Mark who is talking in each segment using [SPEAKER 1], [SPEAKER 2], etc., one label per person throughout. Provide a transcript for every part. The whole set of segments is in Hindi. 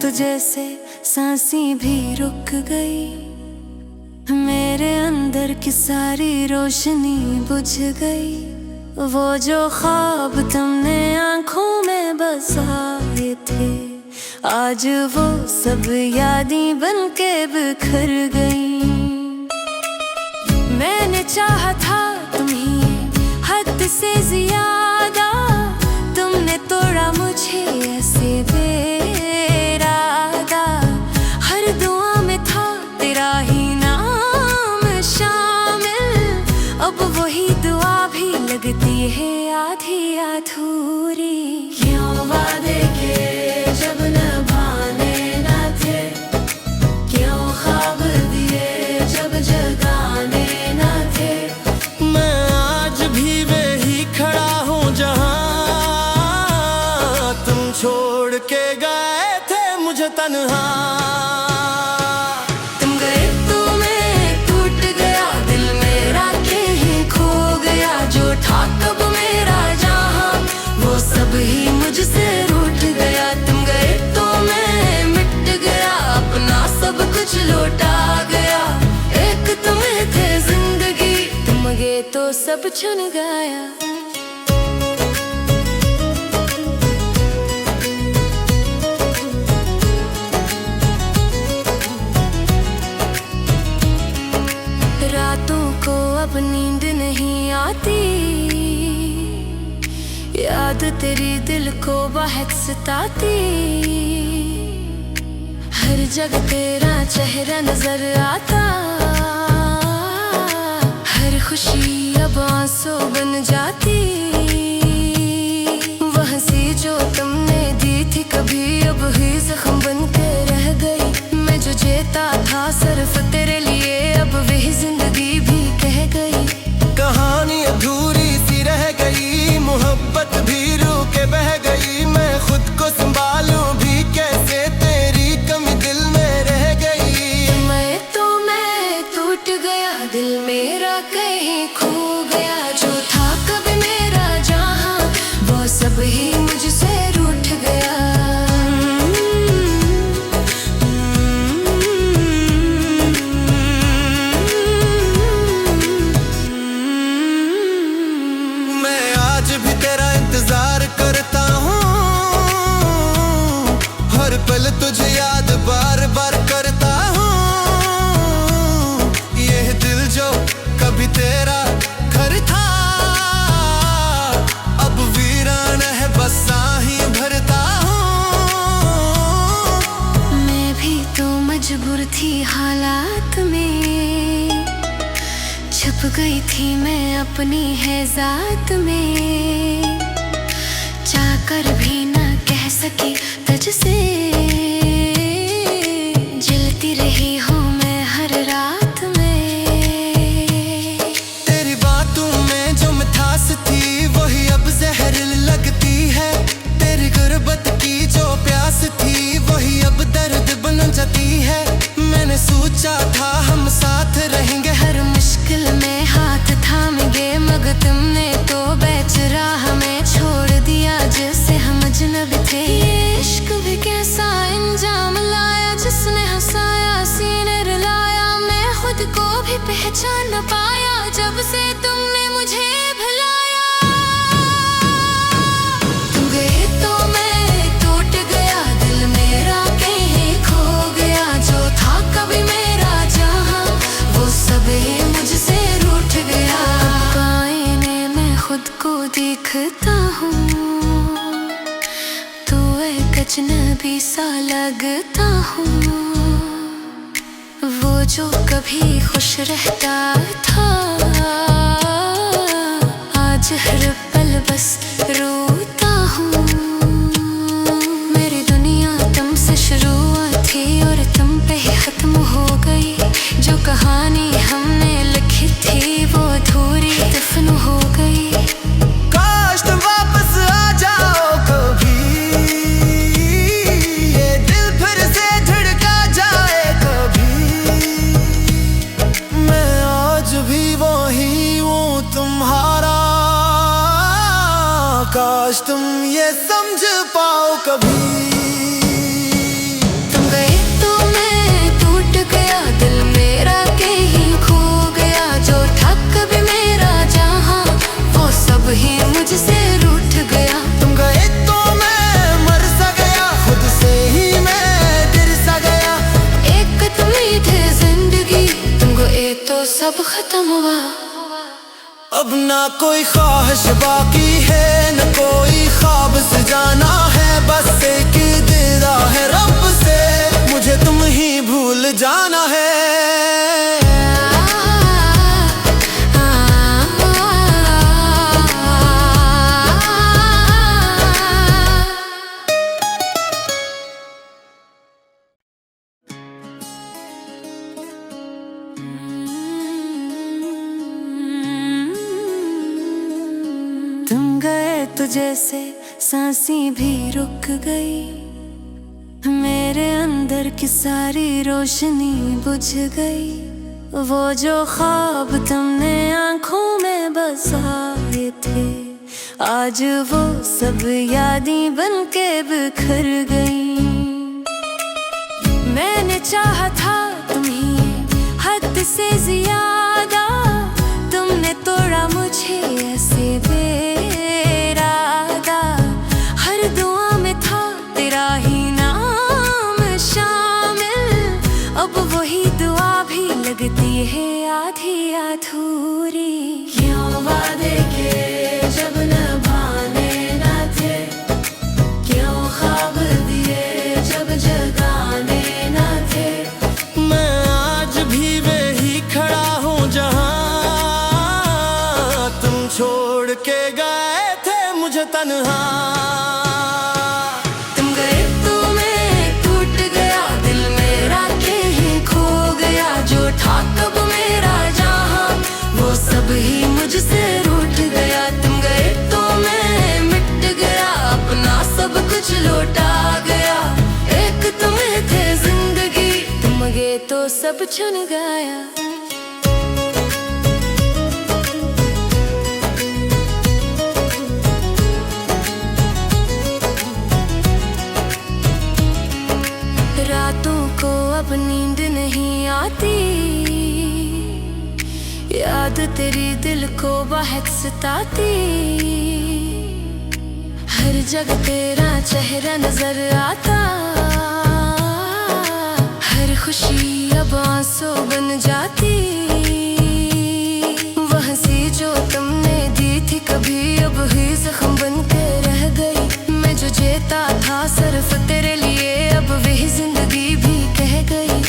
[SPEAKER 1] तो जैसे सांसें भी रुक गई, मेरे अंदर की सारी रोशनी बुझ गई। वो जो ख्वाब तुमने आंखों में बसाए थे, आज वो सब यादें बन के बिखर गई। मैंने चाहा था तुम्हें हद से ज्यादा, तुमने तोड़ा मुझे ऐसे बेरादा। हर दुआ में था तेरा ही नाम शामिल, अब वही दुआ भी लगती है आधी अधूरी। क्यों वादे के जब निभाने न थे, क्यों ख्वाब दिए जब जगाने न थे।
[SPEAKER 2] मैं आज भी वही खड़ा हूँ जहाँ तुम छोड़ के गए थे मुझे तन्हा।
[SPEAKER 1] तुम गए तो मैं टूट गया, दिल मेरा कहीं खो गया। जो था कब मेरा जहाँ, वो सब ही मुझसे रूठ गया। तुम गए तो मैं मिट गया, अपना सब कुछ लौटा गया। एक तुम्हें थे जिंदगी, तुम गए तो सब छन गया। रातों को अब नींद नहीं आती, याद तेरी दिल को बहुत सताती। हर जगह तेरा चेहरा नजर आता, हर खुशी अब आंसू बन जाती। वह हंसी जो तुमने दी थी कभी, अब ही जख्म बन के रह गई। मैं जो जीता था सिर्फ तेरे लिए, अब वही जिंदगी भी कह गई।
[SPEAKER 2] कहानी अधूरी सी रह गई, मोहब्बत भी रू के बह गई। मैं खुद को संभालूं भी कैसे, तेरी कमी दिल में रह गई।
[SPEAKER 1] मैं टूट गया, दिल मेरा कहीं खो गया। जो था कभी मेरा जहाँ, वो सब ही मुझसे रूठ गया।
[SPEAKER 2] मैं आज भी तेरा इंतजार करता हूँ, हर पल तुझे याद बार बार करता हूँ। यह दिल जो कभी तेरा घर था, अब वीरान है बस आही भरता हूँ।
[SPEAKER 1] मैं भी तो मजबूर थी हालात में, छुप गई थी मैं अपनी है जात में। चाहकर भी ना कह सकी तुझसे, जलती रही हूँ मैं हर रात में।
[SPEAKER 2] तेरी बातों में जो मिठास थी, वही अब जहर लगती है। तेरी गुर्बत की जो प्यास थी, वही अब दर्द बन जाती है। मैंने सोचा था हम साथ रहेंगे,
[SPEAKER 1] हर मुश्किल में हाथ थामेंगे, मगर तुमने तो बेचरा हमें छोड़ दिया जिससे हम अजनबी थे। ये इश्क भी कैसा इंजाम लाया, जिसने हंसाया सीने रुलाया। मैं खुद को भी पहचान न पाया, जब से तुमने मुझे भुलाया। तुम गए तो मैं टूट गया, दिल मेरा कहीं खो गया। जो था कभी मेरा जहाँ, वो सब ही मुझसे रूठ गया। अब आईने में खुद को देखता हूँ, तो एक अजनबी सा लगता हूँ। वो जो कभी खुश रहता था, आज हर पल बस रोता हूँ। मेरी दुनिया तुमसे शुरू थी और तुम पे ही खत्म हो गई। जो कहानी हमने लिखी थी, वो अधूरी दफन हो गई।
[SPEAKER 2] काश तुम वापस आ जाओ कभी, ये दिल फिर से धड़का जाए कभी। मैं आज भी वही हूँ तुम्हारा, काश तुम ये समझ पाओ कभी।
[SPEAKER 1] सब खत्म हुआ।
[SPEAKER 2] अब ना कोई ख्वाहिश बाकी है, न कोई ख्वाब सजाना है, बस एक दिदा है रब से, मुझे तुम ही भूल जाना है।
[SPEAKER 1] तुम गए तो जैसे सांसें भी रुक गई, मेरे अंदर की सारी रोशनी बुझ गई। वो जो ख्वाब तुमने आंखों में बसाए थे, आज वो सब यादें बन के बिखर गई। मैंने चाहा था तुम्हें हद से ज्यादा, तुमने तोड़ा मुझे ऐसे बेरादा। हर दुआ में था तेरा ही नाम शामिल, अब वही दुआ भी लगती है आधी अधूरी। क्यों वादे के जब निभाने न थे, क्यों ख्वाब दिए जब जगाने न थे।
[SPEAKER 2] मैं आज भी वही खड़ा हूँ जहाँ तुम छोड़ के गए थे मुझे तन्हा।
[SPEAKER 1] तुम गए तो मैं टूट गया, दिल मेरा कहीं खो गया। जो था कब मेरा जहाँ, वो सब ही मुझसे रूठ गया। तुम गए तो मैं मिट गया, अपना सब कुछ लौटा गया। एक तुम्हें थे जिंदगी, तुम गए तो सब छन गया। रातों को अब नींद नहीं आती, याद तेरी दिल को बहुत सताती। हर जगह तेरा चेहरा नजर आता, हर खुशी अब आंसू बन जाती। वह हंसी जो तुमने दी थी कभी, अब ही जख्म बन के रह गई। मैं जो जीता था सिर्फ तेरे लिए, अब वही जिंदगी भी कह गई।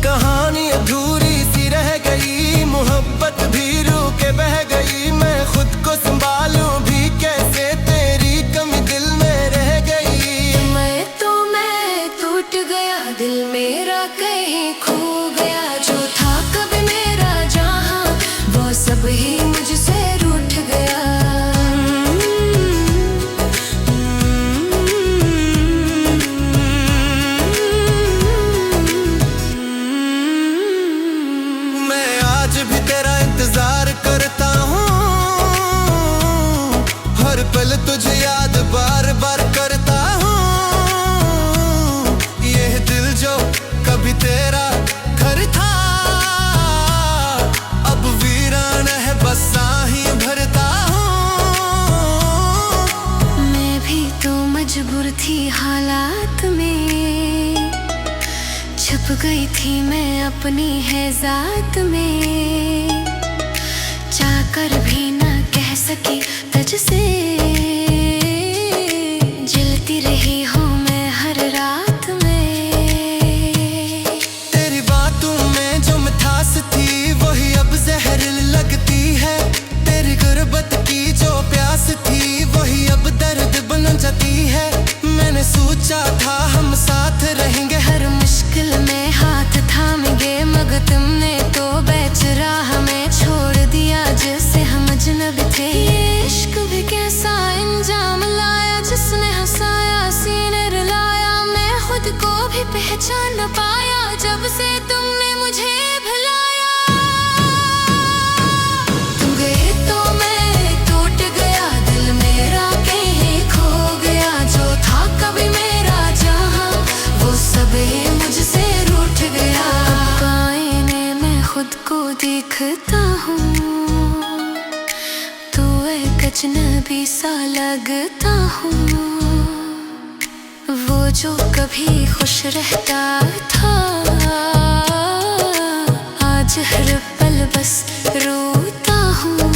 [SPEAKER 2] कहानी अधूरी सी रह गई, मोहब्बत भी रूके बह गई। मैं खुद को संभालूं भी कैसे, तेरी कमी दिल में रह गई।
[SPEAKER 1] मैं टूट गया, दिल मेरा कहीं खो गया। जो था कभी मेरा जहाँ, वो सब ही मुझसे रूठ गया।
[SPEAKER 2] मैं आज भी तेरा इंतजार करता हूँ, हर पल तुझे याद बार बार करता हूँ। यह दिल जो कभी तेरा घर था, अब वीरान है बस आही भरता हूँ।
[SPEAKER 1] मैं भी तो मजबूर थी हालात में, छुप गई थी मैं अपनी है जात में। चाहकर भी ना कह सकी तुझसे, जलती रही हूँ मैं हर रात में।
[SPEAKER 2] तेरी बातों में जो मिठास थी, वही अब जहर लगती है। तेरी गुर्बत की जो प्यास थी, वही अब दर्द बन जाती है। मैंने सोचा था हम साथ रहेंगे,
[SPEAKER 1] हर मुश्किल में हाथ थामेंगे, मगर तुमने तो बेचरा हमें छोड़ दिया जैसे हम अजनबी थे। ये इश्क भी कैसा इंजाम लाया, जिसने हंसाया सीने रुलाया। मैं खुद को भी पहचान न पाया, जब से तुमने मुझे भुलाया। तुम गए तो मैं टूट गया, दिल मेरा कहीं खो गया। जो था कभी मेरा जहाँ, वो सब ही मुझसे रूठ गया। अब आईने में खुद को देखता हूँ, तो एक अजनबी सा लगता हूँ। वो जो कभी खुश रहता था, आज हर पल बस रोता हूँ।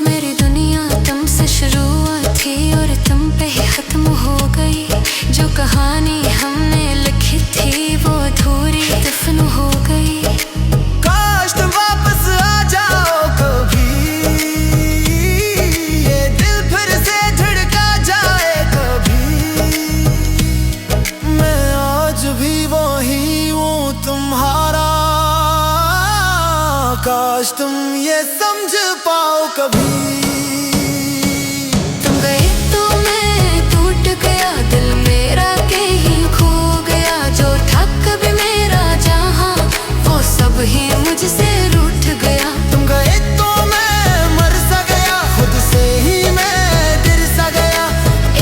[SPEAKER 1] मेरी दुनिया तुमसे शुरू थी और तुम पे ही खत्म हो गई। जो कहानी हमने लिखी थी वो अधूरी दफन हो गई।
[SPEAKER 2] काश तुम वापस आ जाओ कभी, ये दिल फिर से धड़का जाए कभी। मैं आज भी वही हूँ तुम्हारा, काश तुम ये समझ पाओ कभी।
[SPEAKER 1] तुम गए तो मैं टूट गया, दिल मेरा कहीं खो गया। जो था कभी मेरा जहां वो सब ही मुझसे रूठ गया।
[SPEAKER 2] तुम गए तो मैं मर सा गया, खुद से ही मैं गिर सा गया।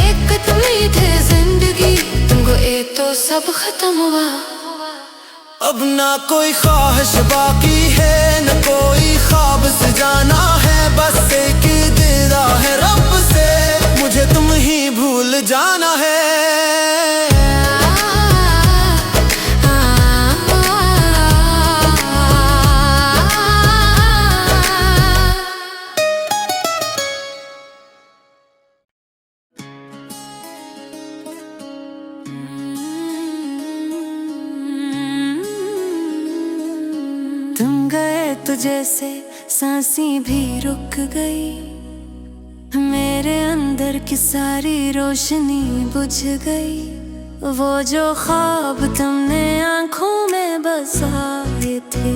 [SPEAKER 1] एक तुम ही थे जिंदगी, तुम गए तो सब खत्म हुआ।
[SPEAKER 2] अब ना कोई ख्वाहिश बाकी है, न कोई ख्वाब सजाना है। बस एक दिदा है रब से, मुझे तुम ही भूल जाना है।
[SPEAKER 1] तुम गए तो जैसे सांसें भी रुक गई। मेरे अंदर की सारी रोशनी बुझ गई। वो जो ख्वाब तुमने आंखों में बसाए थे,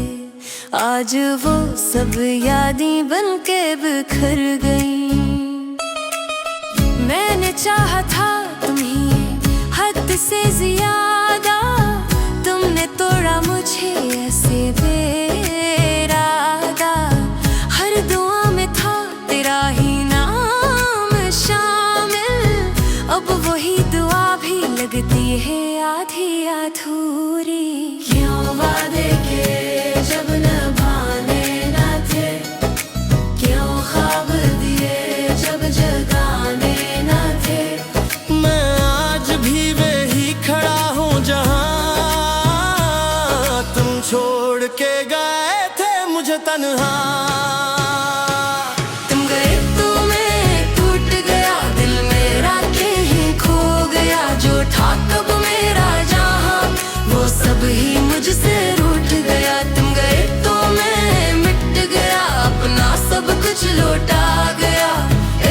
[SPEAKER 1] आज वो सब यादें बन के बिखर गई। मैंने चाहा था तुम्हें हद से ज्यादा, तुमने तोड़ा मुझे ऐसे बेरादा। हर दुआ में था तेरा ही नाम शामिल, अब वही दुआ भी लगती है आधी अधूरी। क्यों वादे के जब निभाने ना थे, क्यों ख्वाब दिए जब जगाने ना थे।
[SPEAKER 2] मैं आज भी वही खड़ा हूँ जहाँ तुम छोड़ के गए थे मुझे तन्हा।
[SPEAKER 1] तुम गए तो मैं टूट गया, दिल मेरा कहीं खो गया। जो था कब मेरा जहां वो सब ही मुझसे रूठ गया। तुम गए तो मैं मिट गया, अपना सब कुछ लौटा गया।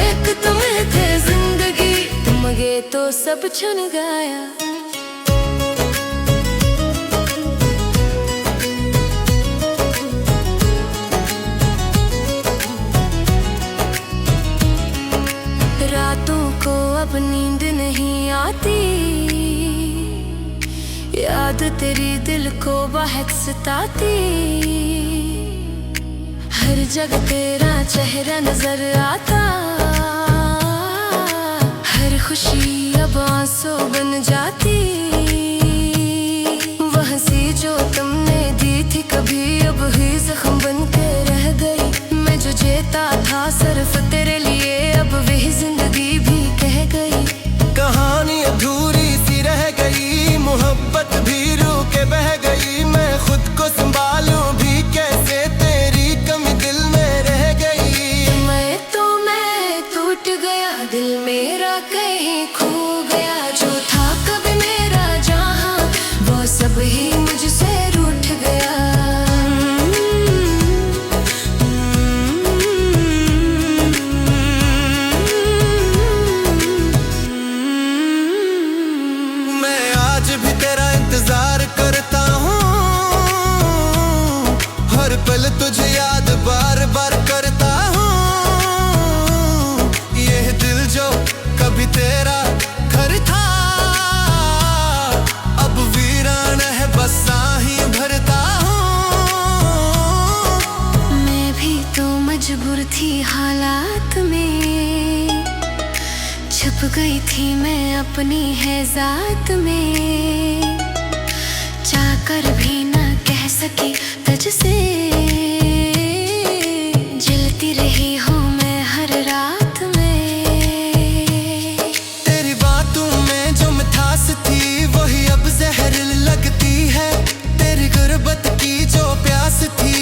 [SPEAKER 1] एक तुम थे जिंदगी, तुम गए तो सब छन गया। रातों को अब नींद नहीं आती, याद तेरी दिल को बहुत सताती। हर जगह तेरा चेहरा नजर आता, हर खुशी अब आंसू बन जाती। वह हंसी जो तुमने दी थी कभी अब ही जख्म बन के रह गई। मैं जो जीता था सिर्फ तेरे लिए, अब वही जिंदगी भी कह गई।
[SPEAKER 2] कहानी अधूरी सी रह गई, मोहब्बत भी रू के बह गई। मैं खुद को संभालूं भी कैसे, तेरी कमी दिल में रह गई।
[SPEAKER 1] मैं टूट गया, दिल मेरा कहीं खो गया। जो था कभी मेरा जहां वो सब ही मुझसे रूठ गया।
[SPEAKER 2] मैं आज भी तेरा इंतजार करता हूँ, हर पल तुझे याद बार बार करता हूँ। ये दिल जो कभी तेरा घर था, अब वीरान है बस आही भरता हूँ।
[SPEAKER 1] मैं भी तो मजबूर थी हालात में, छुप गई थी मैं अपनी है जात में। चाहकर भी ना कह सकी तुझसे, जलती रही हूँ मैं हर रात में।
[SPEAKER 2] तेरी बातों में जो मिठास थी वही अब जहर लगती है। तेरी गुर्बत की जो प्यास थी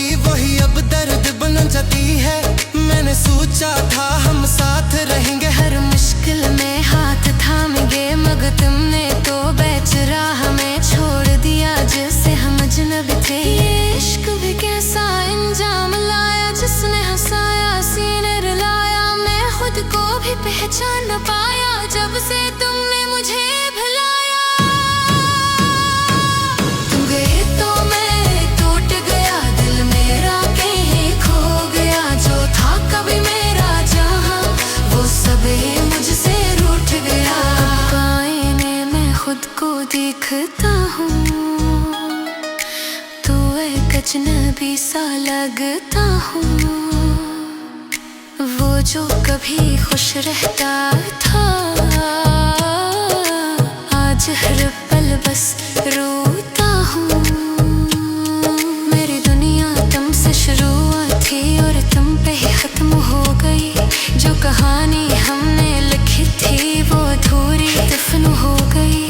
[SPEAKER 1] पहचान न पाया जब से तुमने मुझे भुलाया। तुम गए तो मैं टूट गया, दिल मेरा कहीं खो गया। जो था कभी मेरा जहां वो सब ही मुझसे रूठ गया। अब आईने में खुद को देखता हूँ तो एक अजनबी सा लगता हूँ। वो जो कभी खुश रहता था आज हर पल बस रोता हूँ। मेरी दुनिया तुमसे शुरू थी और तुम पे ही खत्म हो गई। जो कहानी हमने लिखी थी वो अधूरी दफन हो गई।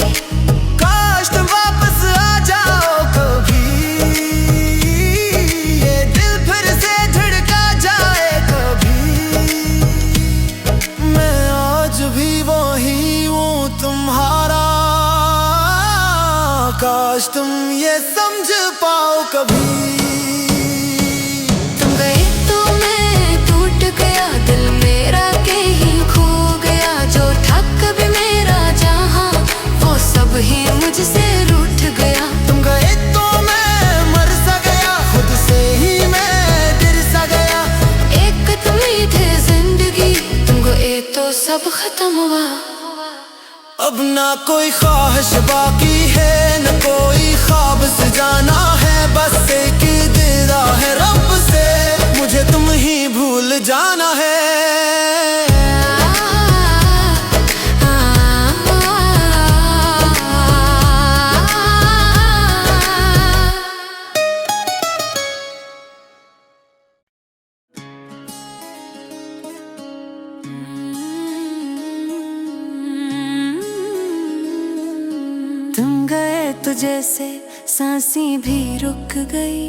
[SPEAKER 2] काश तुम वापस आ जाओ कभी, ये दिल फिर से धड़का जाए कभी। मैं आज भी वही हूँ तुम्हारा, काश तुम ये समझ पाओ कभी।
[SPEAKER 1] तुम गए तो मैं टूट गया, दिल मेरा कहीं खो गया। जो था कभी मेरा जहां वो सब ही मुझसे रूठ गया।
[SPEAKER 2] तुम गए तो मैं मर सा गया, खुद से ही मैं गिर सा गया।
[SPEAKER 1] एक तुम ही थे जिंदगी, तुम गए तो सब खत्म हुआ।
[SPEAKER 2] अब ना कोई ख्वाहिश बाकी है, न कोई ख्वाब सजाना है। बस एक दिदा है रब से, मुझे तुम ही भूल जाना है।
[SPEAKER 1] तुम गए तो जैसे सांसें भी रुक गई।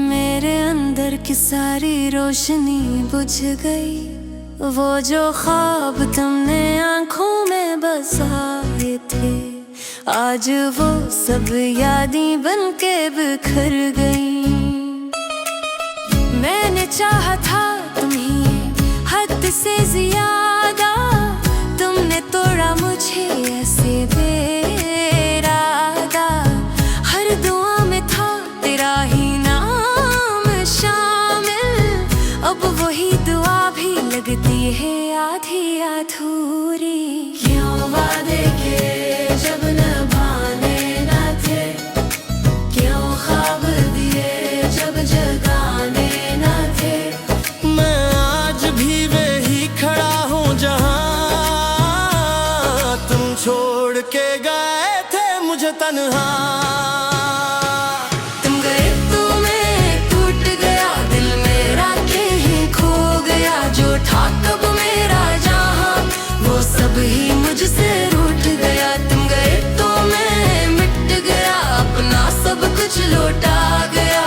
[SPEAKER 1] मेरे अंदर की सारी रोशनी बुझ गई। वो जो ख्वाब तुमने आंखों में बसाए थे आज वो सब यादें बन के बिखर गई। मैंने चाहा था तुम्हें हद से ज्यादा, तुमने तोड़ा मुझे ऐसे बेरादा। हर दुआ में था तेरा ही नाम शामिल, अब वही दुआ भी लगती है आधी अधूरी। क्यों वादे के जब निभाने न थे, क्यों ख्वाब दिए जब जगाने न थे।
[SPEAKER 2] मैं आज भी वही खड़ा हूँ जहाँ तुम छोड़ के गए थे मुझे तन्हा।
[SPEAKER 1] तुम गए तो मैं टूट गया, दिल मेरा कहीं खो गया। जो था कब मेरा जहां वो सब ही मुझसे रूठ गया। तुम गए तो मैं मिट गया, अपना सब कुछ लौटा गया।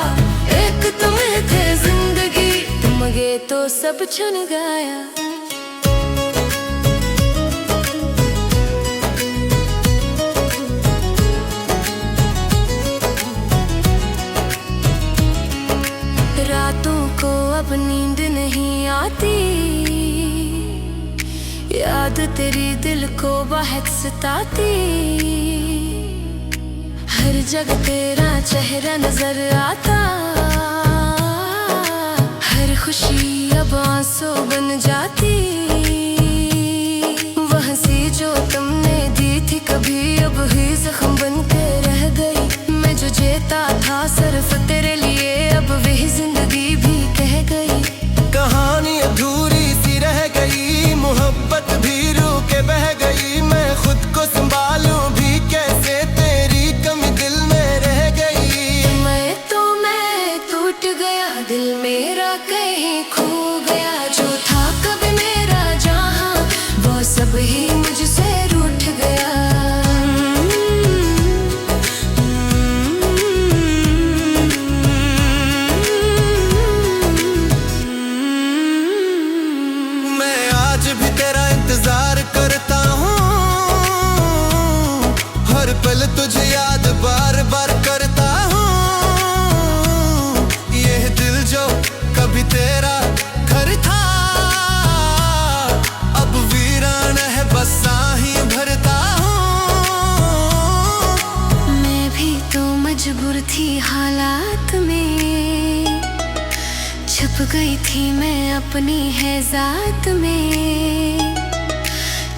[SPEAKER 1] एक तुम थे जिंदगी, तुम गए तो सब छन गया। रातों को अब नींद नहीं आती, याद तेरी दिल को बहुत सताती। हर जगह तेरा चेहरा नजर आता, हर खुशी अब आंसू बन जाती। वह हंसी जो तुमने दी थी कभी अब ही जख्म बन के रह गई। मैं जो जीता था सिर्फ तेरे लिए अब वही जिंदगी भी कह गई।
[SPEAKER 2] कहानी अधूरी सी रह गई, मोहब्बत भी रूके बह गई। मैं खुद को संभालूं भी कैसे, तेरी कमी दिल में रह गई।
[SPEAKER 1] मैं टूट गया, दिल मेरा कहीं खो गया। जो था कभी मेरा जहां वो सब ही मुझसे रूठ गया।
[SPEAKER 2] भी तेरा इंतजार करता हूँ, हर पल तुझे याद बार बार करता हूँ। ये दिल जो कभी तेरा
[SPEAKER 1] छुप गई थी मैं अपनी है जात में,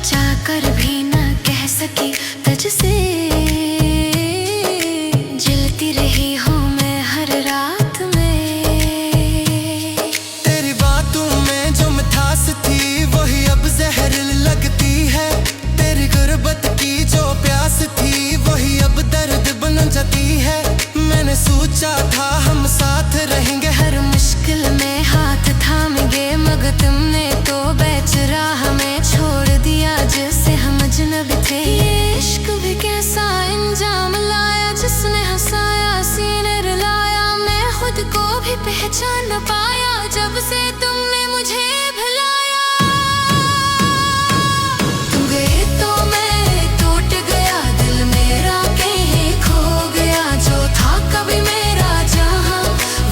[SPEAKER 1] चाहकर भी ना कह सकी तुझसे, जलती रही हूँ मैं हर रात में।
[SPEAKER 2] तेरी बातों में जो मिठास थी वही अब जहर लगती है, तेरी गुर्बत की जो प्यास थी वही अब दर्द बन जाती है। मैंने सोचा था हम साथ रहेंगे,
[SPEAKER 1] हर मुश्किल में हाथ थामेंगे, मगर तुमने तो बेचरा हमें छोड़ दिया जैसे हम अजनबी थे। ये इश्क भी कैसा इंजाम लाया जिसने हंसाया सीने रुलाया, मैं खुद को भी पहचान न पाया जब से तुमने मुझे भुलाया। तुम गए तो मैं टूट गया, दिल मेरा कहीं खो गया, जो था कभी मेरा जहां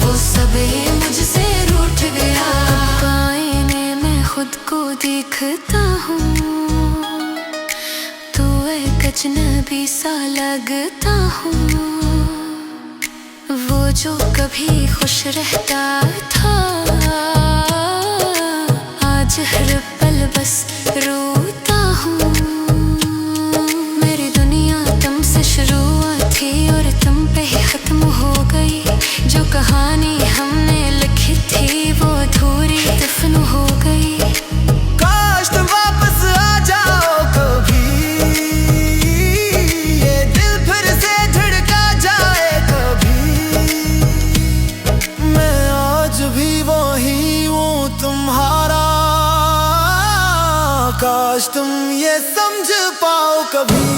[SPEAKER 1] वो सब ही मुझसे रूठ गया। अब आईने में खुद को देखता हूँ, तो एक अजनबी सा लगता हूँ। वो जो कभी खुश रहता था आज हर पल बस रोता हूँ। मेरी दुनिया तुमसे शुरू थी और तुम पे ही खत्म हो गई, जो कहानी हमने लिखी थी वो अधूरी दफन हो गई।
[SPEAKER 2] काश तुम वापस आ जाओ कभी, ये दिल फिर से धड़का जाए कभी। मैं आज भी वही हूँ तुम्हारा, काश तुम ये समझ पाओ कभी।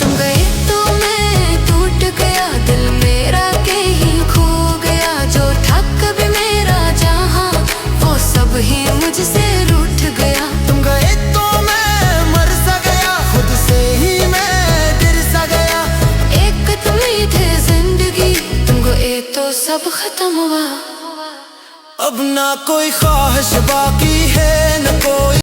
[SPEAKER 1] तुम गए तो मैं टूट गया, दिल मेरा कहीं खो गया, जो था कभी मेरा जहां वो सब ही मुझसे रूठ गया।
[SPEAKER 2] तुम गए तो मैं मर सा गया, खुद से ही मैं डर सा गया।
[SPEAKER 1] एक तुम ही थे जिंदगी, तुम गए तो सब खत्म हुआ।
[SPEAKER 2] अब ना कोई ख्वाहिश बाकी है न कोई